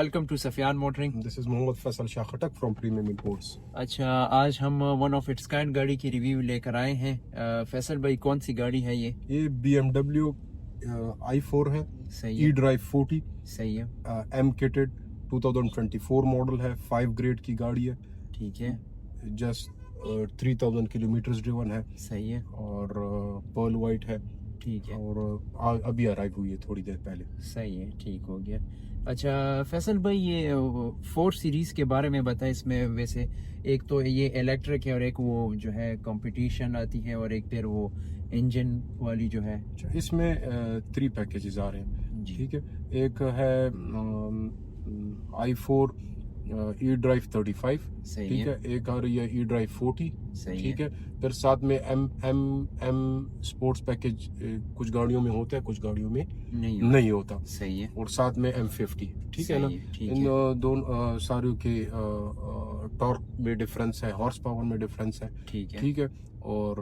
Welcome to Safiyan motoring. This is Mohammad Faisal Shah Khattak from premium imports. अच्छा, आज हम वन ऑफ इट्स काइंड गाड़ी की रिव्यू लेकर आए हैं। फैसल भाई, कौन सी गाड़ी है ये? BMW i4 है, सही है, E-Drive 40, सही है, M किटेड 2024 मॉडल है, 5 ग्रेड की गाड़ी है, ठीक है, जस्ट 3000 किलोमीटर ड्रिवन है सही है, और पर्ल वाइट है ठीक है, और अभी अराइव हुई है थोड़ी देर पहले। सही है, ठीक हो गया। अच्छा फैसल भाई, ये 4 सीरीज के बारे में बताएं। इसमें वैसे एक तो ये इलेक्ट्रिक है और एक वो जो है कंपटीशन आती है और एक फिर वो इंजन वाली जो है। इसमें 3 पैकेजेस आ रहे हैं, जी। ठीक है। एक है i4 E-Drive 35, सही ठीक है, है। एक आ रही है E-Drive 40, सही ठीक है, है। फिर साथ में M स्पोर्ट्स पैकेज कुछ गाड़ियों में होता है, कुछ गाड़ियों में नहीं होता। सही है, और साथ में M50, ठीक है ना। ठीक इन है, दोनों सारों के टॉर्क में डिफरेंस है, हॉर्स पावर में डिफरेंस है, ठीक है, ठीक है। और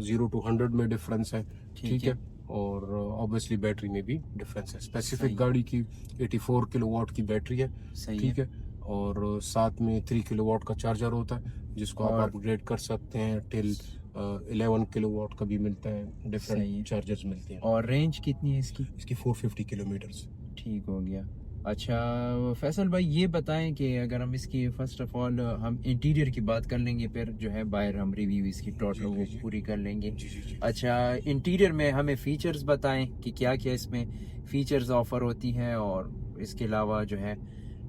0 to 100 में डिफरेंस है, ठीक है। है, और ऑब्वियसली बैटरी में भी डिफरेंस है। सही। स्पेसिफिक गाड़ी की 84 किलोवाट की बैटरी है, सही ठीक है। और साथ में 3 किलोवाट का चार्जर होता है, जिसको आप और अपग्रेड कर सकते हैं टिल 11 किलोवाट का भी मिलता है। सही है। डिफरेंट चार्जर्स मिलते हैं। और रेंज कितनी है इसकी? इसकी 450 किलोमीटर्स। ठीक हो गया। अच्छा फैसल भाई, ये बताएं कि अगर हम इसकी फर्स्ट ऑफ ऑल हम इंटीरियर की बात कर लेंगे, फिर जो है बाहर हम रिव्यू इसकी टोटल वो जी। पूरी कर लेंगे। जी जी जी। अच्छा, इंटीरियर में हमें फीचर्स बताएं कि क्या क्या इसमें फीचर्स ऑफर होती हैं, और इसके अलावा जो है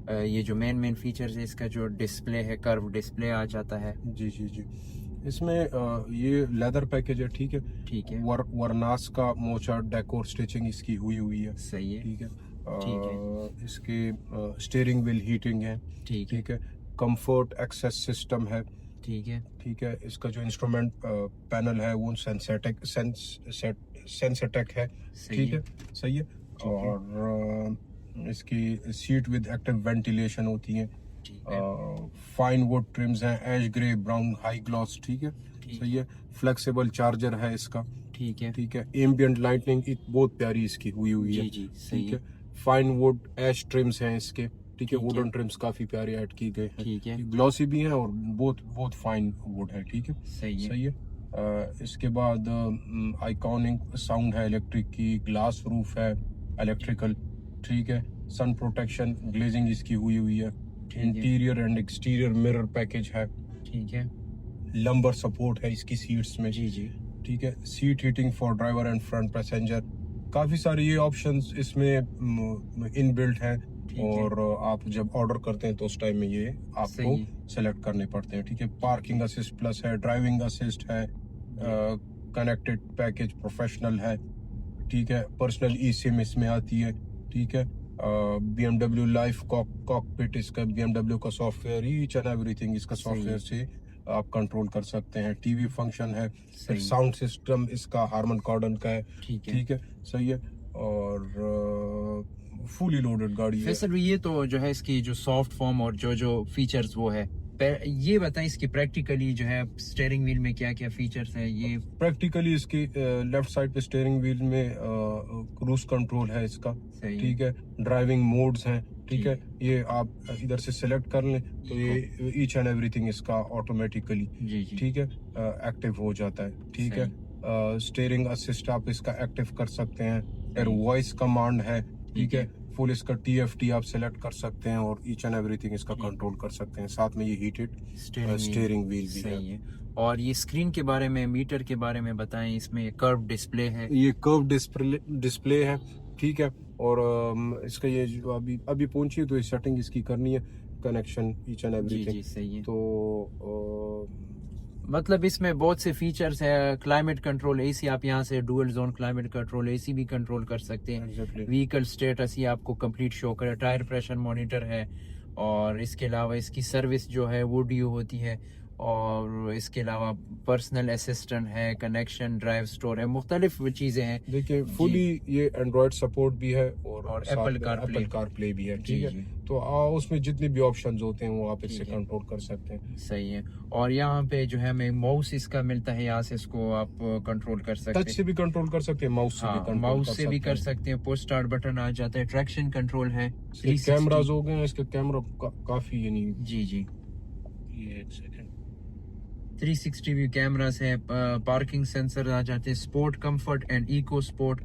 ये जो मेन फीचर्स है, इसका जो डिस्प्ले है, कर्व डिस्प्ले आ जाता है। जी जी जी। इसमें ये लेदर पैकेज है, ठीक है। ठीक है, वरनास का मोचा डेकोर स्टिचिंग इसकी हुई है, सही है, ठीक है। ठीक है, इसके स्टीयरिंग व्हील हीटिंग है, ठीक है, ठीक है। कंफर्ट एक्सेस सिस्टम है, ठीक है, ठीक है। इसका जो इंस्ट्रूमेंट पैनल है वो सेंसेटेक है, सही ठीक है, है, सही है। ठीक है, और इसकी सीट विद एक्टिव वेंटिलेशन होती है। ठीक है, फाइन वुड ट्रिम्स हैं, ash grey, brown, high gloss, ठीक है, ठीक सही है, है। फ्लेक्सिबल चार्जर है इसका, ठीक है, ठीक है। एम्बियंट लाइटनिंग बहुत प्यारी इसकी हुई है, जी सही ठीक है, है। फाइन वुड ऐश ट्रिम्स हैं इसके, ठीक है। ठीक है, वुडन ट्रिम्स काफी प्यारे ऐड की गए हैं, ठीक है, ग्लॉसी भी हैं और बहुत फाइन वुड है, ठीक है, सही है, सही है। इसके बाद आइकॉनिक साउंड है, इलेक्ट्रिक की ग्लास रूफ है, इलेक्ट्रिकल, ठीक है। सन प्रोटेक्शन ग्लेजिंग इसकी हुई है। ठीक है, interior and exterior mirror package है, ठीक है, लंबर सपोर्ट है इसकी सीट्स में, जी ठीक है। Seat heating for driver and front passenger, काफ़ी सारे ये ऑप्शंस इसमें इनबिल्ट हैं। ठीक है, और आप जब ऑर्डर करते हैं तो उस टाइम में ये आपको सही है, सेलेक्ट करने पड़ते हैं, ठीक है। पार्किंग असिस्ट प्लस है, ड्राइविंग असिस्ट है, कनेक्टेड पैकेज प्रोफेशनल है, ठीक है। पर्सनल ई सिम इसमें आती है, ठीक है। BMW लाइफ कॉकपिट इसका BMW का सॉफ्टवेयर, ईच एंड एवरीथिंग इसका सही है, सॉफ्टवेयर से आप कंट्रोल कर सकते हैं। टीवी फंक्शन है, फिर सही, साउंड सिस्टम इसका हार्मन कॉर्डन का है, ठीक है। ठीक है, सही है। और फुली लोडेड गाड़ी है। फैसल ये तो जो है इसकी जो सॉफ्ट फॉर्म और जो फीचर्स वो है, ये बताएं इसकी प्रैक्टिकली जो है स्टीयरिंग व्हील में क्या क्या फीचर्स है ये? प्रैक्टिकली इसकी लेफ्ट साइड पे स्टीयरिंग व्हील में क्रूज कंट्रोल है इसका, सही है, ठीक है। ड्राइविंग मोड्स हैं, ठीक ठीक है। ये आप इधर से सिलेक्ट कर लें तो ये ईच एंड एवरीथिंग इसका ऑटोमेटिकली, जी ठीक है, एक्टिव हो जाता है, ठीक है। स्टीयरिंग असिस्ट आप इसका एक्टिव कर सकते हैं। फिर सही, वॉइस कमांड है, ठीक ठीक है। है, फुल इसका TFT आप सेलेक्ट कर सकते हैं और ईच एंड एवरीथिंग इसका ठीक। कंट्रोल कर सकते हैं। साथ में ये हीटेड स्टीयरिंग स्टीयरिंग व्हील भी है। सही है। और ये स्क्रीन के बारे में, मीटर के बारे में बताएं। इसमें कर्व डिस्प्ले है, ये कर्व डिस्प्ले है, ठीक है। और इसका ये जो अभी पहुंची है तो ये सेटिंग इसकी करनी है, कनेक्शन ईच एंड एवरीथिंग। सही है। तो मतलब इसमें बहुत से फीचर्स है। क्लाइमेट कंट्रोल एसी, आप यहाँ से dual zone climate control AC भी कंट्रोल कर सकते हैं। एग्जैक्टली, व्हीकल स्टेटस ये आपको कंप्लीट शो करे, टायर प्रेशर मॉनिटर है, और इसके अलावा इसकी सर्विस जो है वो ड्यू होती है। और इसके अलावा पर्सनल असिस्टेंट है, कनेक्शन, ड्राइव स्टोर है, मुख्तलिफ चीज़ें हैं। देखिए फुली ये एंड्रॉयड सपोर्ट भी है और साथ एप्पल में कारप्ले। एप्पल कारप्ले भी है, जी ठीक है। जी तो उसमें जितने भी ऑप्शंस होते हैं वो आप इससे ठीक है। कंट्रोल कर सकते हैं। सही है। और यहाँ पे जो है हमें माउस इसका मिलता है, यहाँ से इसको आप कंट्रोल कर सकते टच हैं। से भी कंट्रोल कर सकते हैं, माउस से भी हाँ, कंट्रोल माउस से भी कर हैं। सकते हैं। पुश स्टार्ट बटन आ जाता है, ट्रैक्शन कंट्रोल है, इसके 360। कैमरास हो गए हैं, इसके कैमरा काफी यानी जी जी, ये एक सेकंड 360 व्यू कैमरास है, पार्किंग सेंसर आ जाते हैं, sport, comfort and eco sport.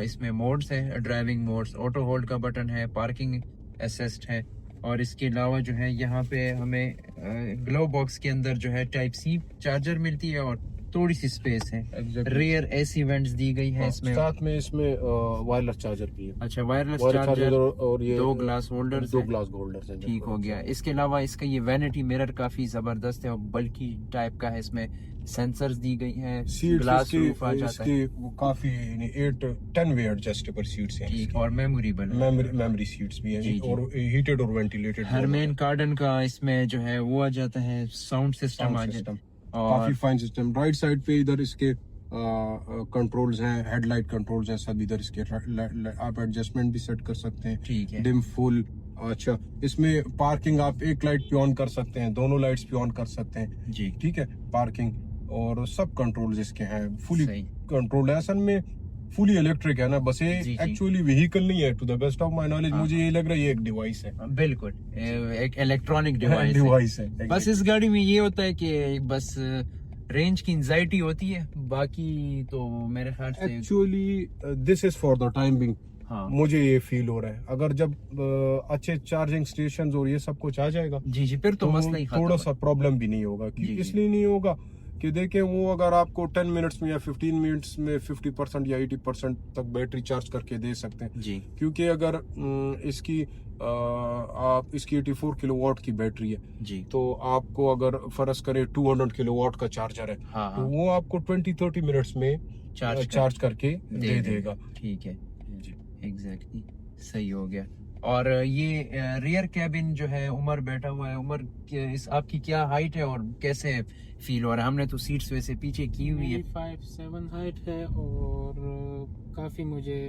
इसमें मोड्स है, ड्राइविंग मोड्स, ऑटो होल्ड का बटन है, पार्किंग असिस्ट है। और इसके अलावा जो है यहाँ पे हमें ग्लो बॉक्स के अंदर जो है टाइप सी चार्जर मिलती है और थोड़ी सी स्पेस है। एग्जैक्टली। रेयर एसी वेंट्स दी गई है इसमें। साथ में इसमें वायरलेस चार्जर भी है। अच्छा, वायरलेस वायरलेस चार्जर, और ये 2 ग्लास होल्डर्स दो हैं। ग्लास होल्डर्स हैं। ठीक हो गया। इसके अलावा इसका ये वैनिटी मिरर काफी जबरदस्त है और बल्कि टाइप का है। इसमें सेंसर्स दी गई हैं, सीट्स ग्लास रूफ आ इसकी जाता है। इसकी वो काफी 8-10 वे एडजस्टेबल सीट्स हैं। ठीक, और मेमोरेबल है। मेमोरी सीट्स भी हैं जी, जी। और हीटेड और वेंटिलेटेड। हरमेन कार्डन का इसमें जो है वो आ जाता है, साउंड सिस्टम आ जाता है। और काफी फाइन सिस्टम। राइट साइड पे इधर इसके कंट्रोल्स हैं, हेडलाइट कंट्रोल्स हैं सब इधर इसके। आप एडजस्टमेंट भी सेट कर सकते हैं, ठीक है। Dim full. अच्छा, इसमें पार्किंग आप एक लाइट पे ऑन कर सकते हैं, दोनों लाइट्स पे ऑन कर सकते हैं, जी, ठीक है। पार्किंग और सब कंट्रोल्स इसके हैं, फुली सही। कंट्रोल है। असल में फुली इलेक्ट्रिक है ना, बस ये जी, जी। एक्चुअली व्हीकल नहीं है। To the best of my knowledge हाँ, मुझे ये लग रहा है ये एक डिवाइस है। बिल्कुल एक इलेक्ट्रॉनिक डिवाइस है। डिवाइस है बस इस गाड़ी में ये होता है कि बस रेंज की एंजाइटी होती है, बाकी तो मेरे ख्याल से actually this is for the time being. हाँ मुझे ये फील हो रहा है अगर जब अच्छे चार्जिंग स्टेशन और ये सब कुछ आ जाएगा जी जी, फिर तो मसला ही खत्म थोड़ा है। सा प्रॉब्लम भी नहीं होगा। जी, जी। इसलिए नहीं होगा कि देखें वो अगर आपको 10 मिनट्स में या 15 मिनट्स में 50% या 80% तक बैटरी चार्ज करके दे सकते हैं। जी क्योंकि अगर इसकी आप इसकी 84 किलोवाट की बैटरी है, जी, तो आपको अगर फर्ज करें 200 किलोवाट का चार्जर है, हाँ तो हाँ, वो आपको 20-30 मिनट्स में चार्ज करके दे देगा। ठीक है, जी। एग्जैक्टली, सही हो गया। और ये रियर कैबिन जो है, उमर बैठा हुआ है। उमर इस आपकी क्या हाइट है और कैसे फील हो रहा है? हमने तो सीट्स वैसे पीछे की हुई है। 5'7" हाइट है और काफ़ी मुझे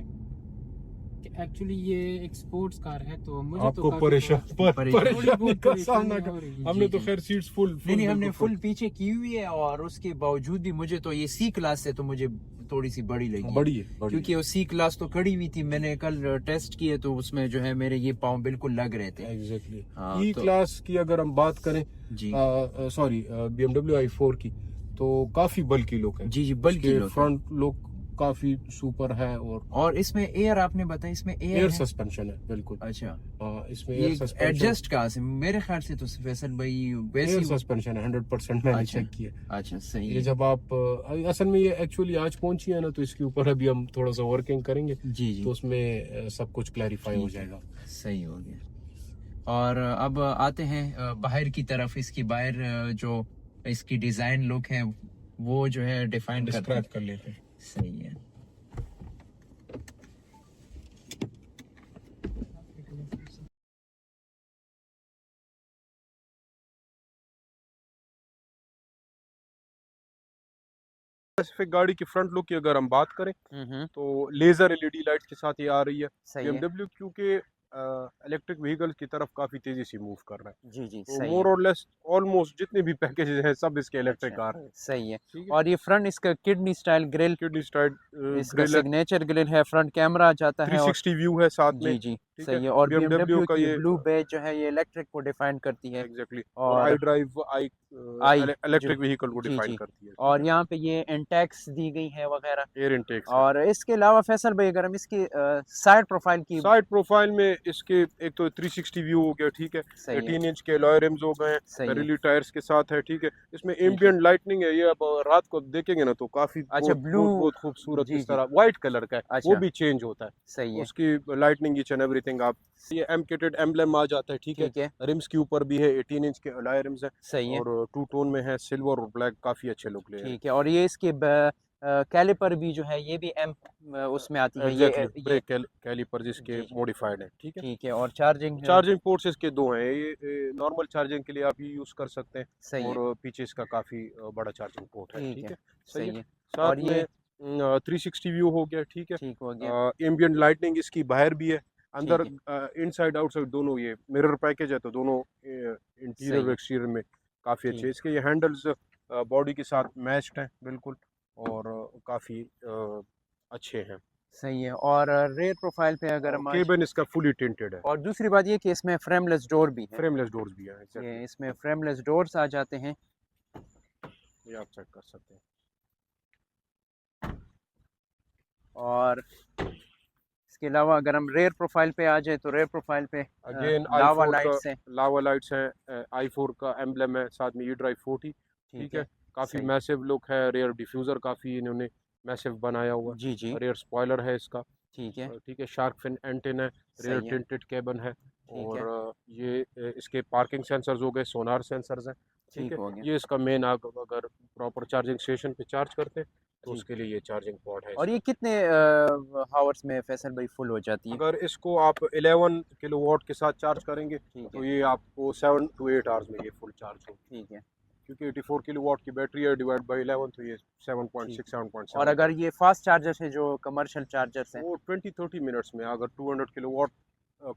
एक्चुअली ये एक स्पोर्ट्स कार है तो मुझे आपको तो काफी परेशानी बहुत का सामना हो रही है। हमने जी, तो जी। खैर सीट्स फुल नहीं हमने फुल पीछे की हुई है और उसके बावजूद भी मुझे तो ये सी क्लास से तो मुझे थोड़ी सी बड़ी लगी। बड़ी है क्योंकि वो सी क्लास तो खड़ी हुई थी। मैंने कल टेस्ट किए तो उसमें जो है मेरे ये पाँव बिल्कुल लग रहे थे। एग्जैक्टली। हाँ, ई तो- क्लास की अगर हम बात करें, जी सॉरी BMW i4 की, तो काफी बल्की लुक है। जी जी, बल्कि फ्रंट लुक काफी सुपर है। और इसमें एयर आपने बताया, इसमें एयर एयर है? सस्पेंशन है बिल्कुल। अच्छा, इसमें ये एयर सस्पेंशन, एडजस्ट कहाँ से? मेरे ख्याल से तो फैसल भाई वैसे एयर ही- सस्पेंशन है 100%। मैंने अच्छा। चेक किया। अच्छा, सही ये है। जब आप असल में ये एक्चुअली आज पहुंची है ना, तो इसके ऊपर अभी हम थोड़ा सा वर्किंग करेंगे, जी जी, तो उसमें सब कुछ क्लैरिफाई हो ठीक है। जाएगा। सही हो गया। और अब आते हैं बाहर की तरफ। इसकी बाहर जो इसकी डिजाइन लुक है वो जो है डिफाइन डिस्क्राइब कर लेते हैं। सही है। स्पेसिफिक गाड़ी की फ्रंट लुक की अगर हम बात करें, हम्म, तो लेजर LED लाइट्स के साथ ये आ रही है। सही है। BMW क्योंकि इलेक्ट्रिक व्हीकल की तरफ काफी तेजी से मूव कर रहा है, जी जी, तो सही मोर है। और लेस ऑलमोस्ट जितने भी पैकेजेस हैं सब इसके इलेक्ट्रिक अच्छा, कार हैं। सही है। ठीक है। और ये फ्रंट इसका kidney style grill, kidney style इसका ग्रिल है, सिग्नेचर ग्रिल है, फ्रंट कैमरा आ जाता है और 360 व्यू है साथ में। जी जी, ठीक सही है। है। और BMW BMW का की ये ब्लू बेज जो है ये इलेक्ट्रिक को डिफाइन करती है। एग्जैक्टली, और और आई ड्राइव आई इलेक्ट्रिक जो व्हीकल को जी डिफाइन जी, करती है। और यहाँ पे ये इंटेक्स दी गई है वगैरह। एयर इनटेक्स है। और इसके अलावा फैसल भाई अगर हम इसकी साइड प्रोफाइल की साइड प्रोफाइल में इसके एक तो 360 व्यू हो गया, ठीक है। सही है, 18 इंच के अलॉय रिम्स हो गए हैं, सही है। पेरिली टायर्स के साथ है, ठीक है। इसमें ठीक है। एम्बिएंट लाइटनिंग है, ये अब रात को देखेंगे ना तो काफी अच्छा, ब्लू, बहुत खूबसूरत जी इस जी, तरह व्हाइट कलर का है, अच्छा, वो भी चेंज होता है सही है, उसकी लाइटनिंग ईच एंड एवरीथिंग। आप ये एमकेटेड एम्ब्लेम आ जाता है, ठीक है। ठीक है, रिम्स के ऊपर भी है, 18 इंच के अलॉय रिम्स है सही है, और टू टोन में है, सिल्वर और ब्लैक, काफी अच्छे लुक ले रहे हैं। ठीक है। और ये इसके कैलिपर भी जो है ये भी एम उसमें आती है, एग्जैक्टली ये ब्रेक कैलिपर्स इसके जी जी मॉडिफाइड है, ठीक है। ठीक है। और चार्जिंग चार्जिंग पोर्ट्स इसके दो हैं, ये नॉर्मल चार्जिंग के लिए आप ये यूज़ कर सकते हैं, सही है, और पीछे इसका काफ़ी बड़ा चार्जिंग पोर्ट है, ठीक ठीक है, है। सही है। सही है। और साथ ये में 360 व्यू हो गया, ठीक है। ठीक हो गया, एम्बियंट लाइटनिंग इसकी बाहर भी है, अंदर ठीक है, इनसाइड आउटसाइड दोनों, ये मिरर पैकेज है तो दोनों इंटीरियर सही और है, एक्सटीरियर में काफ़ी अच्छे ठीक, हैं। इसके ये हैंडल्स बॉडी के साथ मैच्ड हैं बिल्कुल, और काफ़ी अच्छे हैं। सही है। और रेयर प्रोफाइल पे अगर और हम आज, केबिन इसका फुली टिंटेड है, और दूसरी बात ये कि इसमें फ्रेमलेस डोर भी है, फ्रेमलेस डोर्स भी हैं, ये एग्जैक्टली। इसमें फ्रेमलेस डोर्स आ जाते हैं। ये आप चेक कर सकते हैं। और इसके अलावा अगर हम रेयर प्रोफाइल पे आ जाए तो रेयर प्रोफाइल पे अगेन लावा i4 का लाइट्स है, लावा लाइट्स हैं, i4 का एम्बलम है, साथ में ई ड्राइव 40, ठीक ठीक है। है, काफ़ी सही, मैसिव लुक है, रेयर डिफ्यूज़र काफ़ी इन्होंने मैसिव बनाया हुआ जी जी, है, रेयर स्पॉइलर है इसका, ठीक है, ठीक है। शार्क फिन एंटेन है, रेयर सही है, टिंटेड केबन है, ठीक और है, ये इसके पार्किंग सेंसर्स हो गए, सोनार सेंसर्स हैं, ठीक ठीक है। हो गया, ये इसका मेन, अगर प्रॉपर चार्जिंग स्टेशन पे चार्ज करते हैं तो ठीक उसके है। लिए ये चार्जिंग पॉड है और ये इसका। कितने हावर्स में फैसल भाई फुल हो जाती है? अगर इसको आप 11 किलोवाट के साथ चार्ज करेंगे ठीक है, तो ये आपको 7 to 8 आवर्स में ये फुल चार्ज होगी, ठीक है, क्योंकि 84 किलोवाट की बैटरी है, डिवाइड बाई 11 तो ये ठीक 7.6 है। और 7.7 अगर ये फास्ट चार्जर्स है जो कमर्शियल चार्जर्स हैं? वो 20-30 मिनट्स में, अगर 200 किलोवाट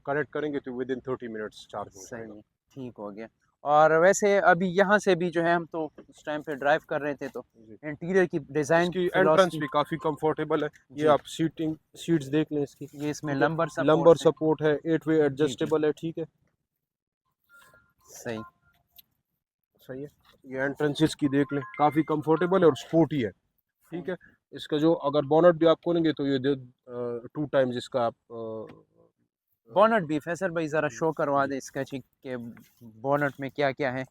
कनेक्ट करेंगे तो विद इन 30 मिनट्स चार्ज हो सही जाएगा। है, ठीक हो गया। और वैसे अभी यहाँ से भी जो है हम तो उस टाइम पे ड्राइव कर रहे थे तो जी। इंटीरियर की डिज़ाइन इसकी एंट्रेंस फिलॉसफी, भी काफ़ी कंफर्टेबल है, ये जी, आप सीट्स देख लें इसकी, ये इसमें ठीक है। लंबर लंबर सपोर्ट्स हैं, सपोर्ट है, 8 वे जी जी, एडजस्टेबल है, ठीक है। सही, सही है। ये एंट्रेंस इसकी देख लें, काफ़ी कंफर्टेबल है और स्पोर्टी है, ठीक है। इसका जो अगर बोनट भी आप खोलेंगे तो ये 2 टाइम्स इसका आप बोनट भी फैसल भाई ज़रा शो करवा जी दे इसका जी के बोनट में क्या क्या है।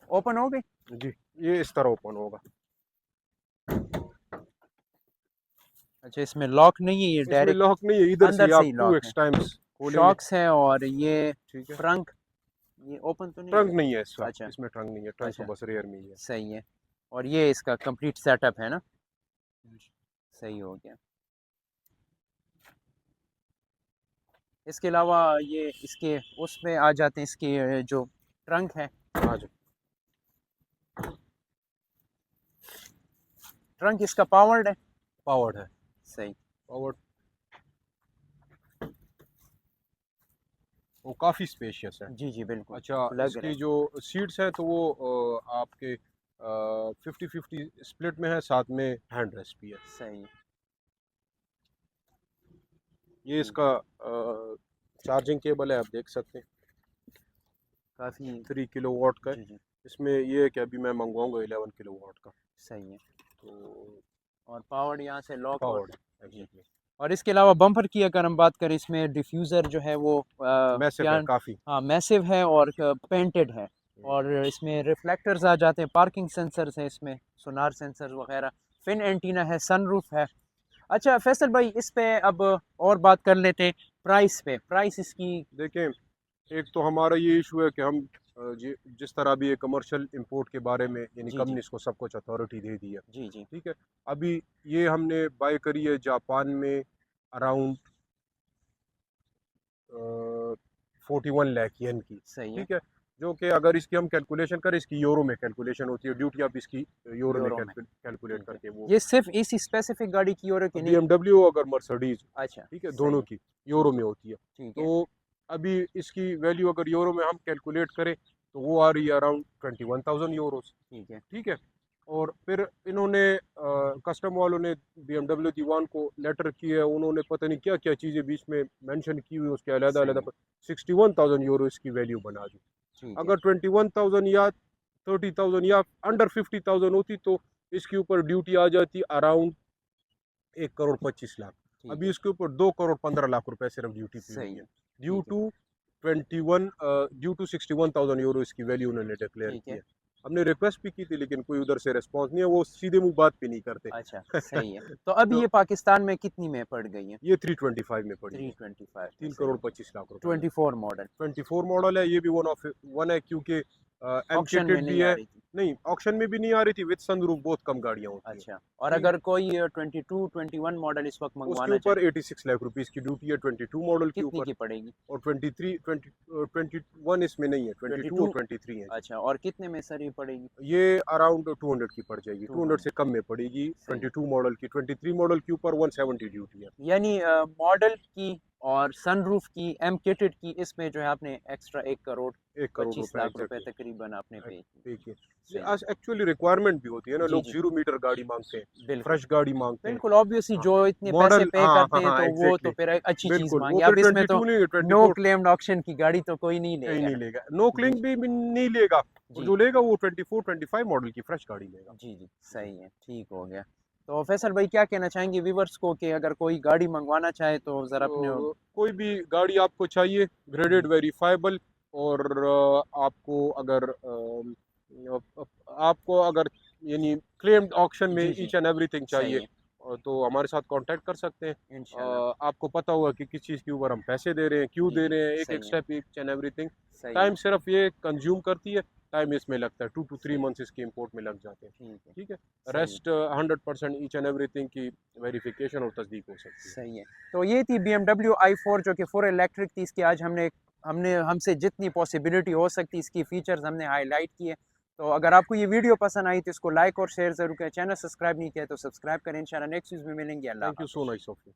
ओपन हो गई? जी, ये इस तरह ओपन होगा। अच्छा, इसमें लॉक नहीं है, ये इसमें डायरेक्ट लॉक नहीं है, इधर से अंदर से आप ही टू लॉक है। एक्स टाइम्स खोलेंगे, शॉक्स है और ये ठीक है। ट्रंक, ये ओपन तो नहीं ट्रंक है? नहीं है इसका, अच्छा, इसमें ट्रंक नहीं है, ट्रंक तो अच्छा, बस रेयर में ही है। सही है। और ये इसका कंप्लीट सेटअप है ना, सही हो गया। इसके अलावा ये इसके उसमें आ जाते हैं, इसके जो ट्रंक है, हाँ जी, ट्रंक इसका पावर्ड है, पावर्ड है, सही, पावर्ड, वो काफ़ी स्पेशियस है। जी जी बिल्कुल अच्छा, लग रहा इसकी है, जो सीट्स हैं तो वो आपके 50-50 स्प्लिट में है, साथ में हैंड रेस्ट भी है। सही, ये ठीक है, इसका चार्जिंग केबल है, आप देख सकते हैं, काफ़ी, 3 किलोवाट का है। जी जी, इसमें ये है कि अभी मैं मंगवाऊंगा 11 किलोवाट का, सही है। तो और पावर्ड यहाँ से लॉक, और पावर्ड है, जी। एग्जैक्टली। और इसके अलावा बम्पर की अगर हम बात करें, इसमें डिफ्यूज़र जो है वो मैसिव है क्या, काफ़ी। हाँ मैसिव है और पेंटेड है। और इसमें रिफ्लेक्टर्स आ जाते हैं, पार्किंग सेंसर्स हैं इसमें, सोनार सेंसर वगैरह, फिन एंटीना है, सनरूफ है। अच्छा फैसल भाई, इस पे अब और बात कर लेते हैं प्राइस पे, प्राइस इसकी, देखें, एक तो हमारा ये इशू है कि हम जिस तरह भी ये कमर्शियल इंपोर्ट के बारे में, यानी जी जी, कंपनीज को सब कुछ अथॉरिटी दे दी है, जी जी, ठीक है। अभी ये हमने बाय करी है जापान में अराउंड 41 लाख येन की, सही है, ठीक है। जो कि अगर इसकी हम कैलकुलेशन करें, इसकी यूरो में कैलकुलेशन होती है, ड्यूटी आप इसकी यूरो में यूरो में, कैलकुलेट ठीक है। करके वो, ये सिर्फ इसी स्पेसिफिक गाड़ी की यूरो की नहीं? BMW अगर मर्सिडीज, अच्छा, ठीक है, सही दोनों है, की यूरो ठीक है, में होती है। ठीक है, तो अभी इसकी वैल्यू अगर यूरो में हम कैलकुलेट करें तो वो आ रही है अराउंड 21,000 यूरोस, ठीक है, ठीक है। और फिर इन्होंने कस्टम वालों ने BMW दीवान को लेटर किया है, उन्होंने पता नहीं क्या क्या चीज़ें बीच में मेंशन की हुई, उसके अलग सही अलग है, 61,000 यूरो इसकी वैल्यू बना दी। ठीक है, अगर 21,000 या 30,000 या अंडर 50,000 होती तो इसके ऊपर ड्यूटी आ जाती अराउंड 1,25,00,000। ठीक अभी है, इसके ऊपर 2,15,00,000 रुपए सिर्फ ड्यूटी पे हुई सही है, है, ड्यू ठीक है, टू 61,000 यूरो इसकी वैल्यू उन्होंने डिक्लेयर ठीक की है, है। हमने रिक्वेस्ट भी की थी लेकिन कोई उधर से रिस्पांस नहीं है, वो सीधे मुंह बात भी नहीं करते। अच्छा, सही है। तो अभी तो ये पाकिस्तान में कितनी में पड़ गई है? ये 325 में पड़ी है, 325 में, तीन सही करोड़ है, पच्चीस लाख रुपए में। 24 मॉडल, 24 मॉडल है, ये भी वन है, क्योंकि ऑक्शन में M-Kitted नहीं भी आ है। रही थी। नहीं, ऑक्शन में भी नहीं आ रही थी, विद सनरूफ बहुत कम गाड़ियाँ होती हैं। अच्छा, और ठीक। अगर कोई 22 21 मॉडल इस वक्त उसके मंगवाना ऊपर चाहे 86 लाख रुपीस की ड्यूटी है 22 मॉडल के कितनी ऊपर, की पड़ेगी? और 21 इसमें नहीं है, 22 और 23 है जी। अच्छा, और कितने में सर ये पड़ेगी? ये अराउंड 200 की पड़ जाएगी, 200 200 से कम में पड़ेगी। सही है। 22 मॉडल की, 23 मॉडल के ऊपर 170 ड्यूटी है। यानी मॉडल की और सनरूफ की एम किटेड की इसमें जो है आपने एक्स्ट्रा 1 करोड़ 1 करोड़ 25 रुपए लाख रुपए एग्जैक्टली। तकरीबन आपने पे की। देखिए, ये सही है। एक्चुअली रिक्वायरमेंट भी होती है ना, जी लोग जी 0 मीटर गाड़ी मांगते हैं, बिल्कुल फ्रेश गाड़ी मांगते हैं। बिल्कुल ऑब्वियसली हाँ, जो इतने पैसे मॉडल, पे हाँ करते हाँ हैं हाँ तो वो तो एग्जैक्टली। फिर एक अच्छी चीज बिल्कुल, वो मांगे। फिर अब इसमें तो 22 नहीं, नो 24 क्लेम्ड ऑक्शन की गाड़ी तो कोई नहीं कहीं लेगा नहीं ना। लेगा, नो जी क्लिंग भी नहीं लेगा, और जी जो लेगा वो 24 25 मॉडल की फ्रेश गाड़ी लेगा। जी जी सही है, ठीक हो गया। तो फैसल भाई क्या कहना चाहेंगे व्यूवर्स को कि अगर कोई गाड़ी मंगवाना चाहे तो ज़रा अपने तो कोई भी गाड़ी आपको चाहिए, ग्रेडेड वेरीफाइबल, और आपको अगर यानी क्लेम्ड ऑक्शन में जी जी ईच एंड एवरीथिंग सही चाहिए, है तो हमारे साथ कांटेक्ट कर सकते हैं। इंशाल्लाह। आपको पता होगा कि किस चीज़ के ऊपर हम पैसे दे रहे हैं, क्यों जी दे जी रहे हैं, एक एक सही है स्टेप ईच एंड एवरीथिंग। सही है टाइम सिर्फ ये कंज्यूम करती है, टाइम इसमें लगता है 2 to 3 सही मंथ्स इसके इंपोर्ट में लग जाते हैं। ठीक है ठीक है, सही है रेस्ट 100% ईच एंड एवरीथिंग की वेरिफिकेशन और तस्दीक हो सकती है। सही है। तो ये थी BMW i4 जो कि फुल इलेक्ट्रिक थी। इसकी आज हमने हमसे जितनी पॉसिबिलिटी हो सकती इसकी फीचर्स हमने हाईलाइट किए। तो अगर आपको ये वीडियो पसंद आई तो इसको लाइक और शेयर ज़रूर करें। चैनल सब्सक्राइब नहीं किया तो सब्सक्राइब करें। इंशाल्लाह नेक्स्ट वीडियो में मिलेंगे। अल्लाह थैंक यू, सो हाफ़िज़। Nice of you.